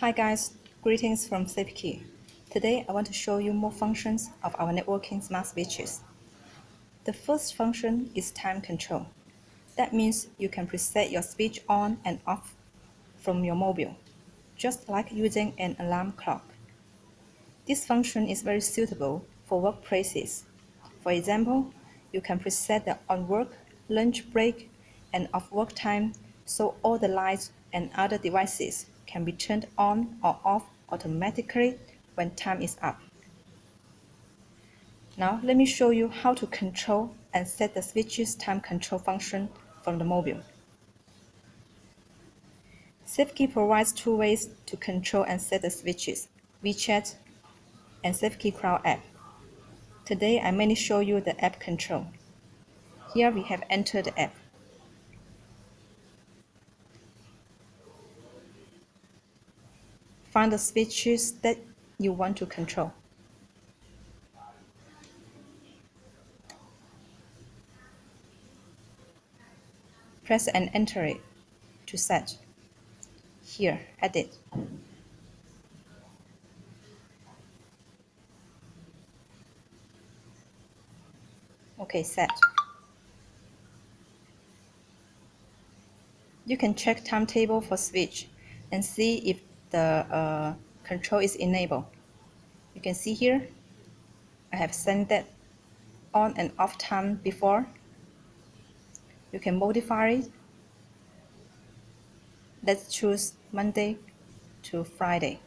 Hi guys, greetings from Savekey. Today I want to show you more functions of our networking smart switches. The first function is time control. That means you can preset your switch on and off from your mobile, just like using an alarm clock. This function is very suitable for workplaces. For example, you can preset the on-work, lunch break, and off-work time so all the lights and other devices can be turned on or off automatically when time is up. Now let me show you how to control and set the switch's time control function from the mobile. Savekey provides two ways to control and set the switches, WeChat and Savekey Cloud app. Today I mainly show you the app control. Here we have entered the app. Find the switches that you want to control. Press and enter it to set. Here, edit. Okay, set. You can check timetable for switch and see if the control is enabled. You can see here, I have set that on and off time before. You can modify it. Let's choose Monday to Friday.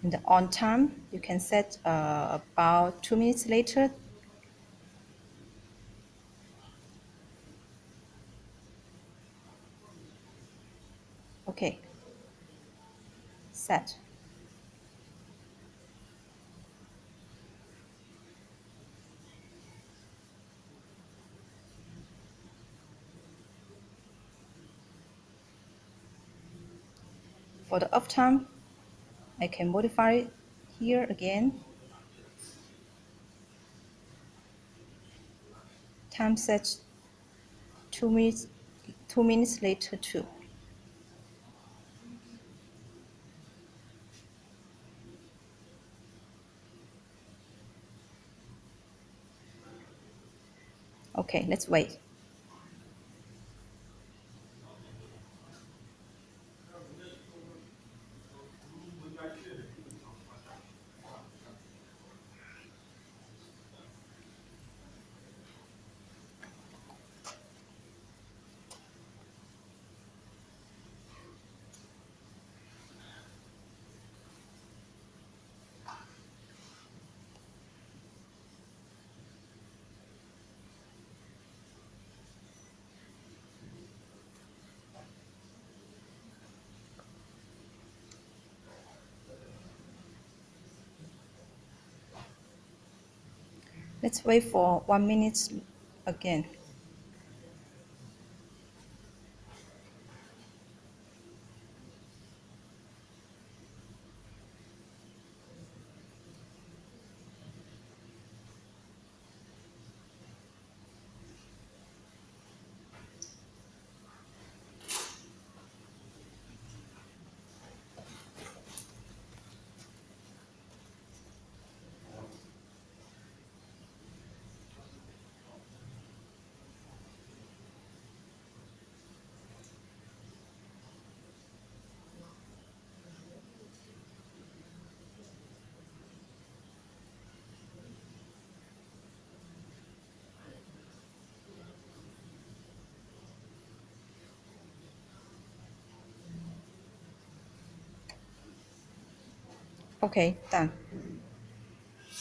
In the on time, you can set about 2 minutes later. Okay, set. For the off time, I can modify it here again. Time set 2 minutes later too. Okay, let's wait. Let's wait for 1 minute again. Okay, done.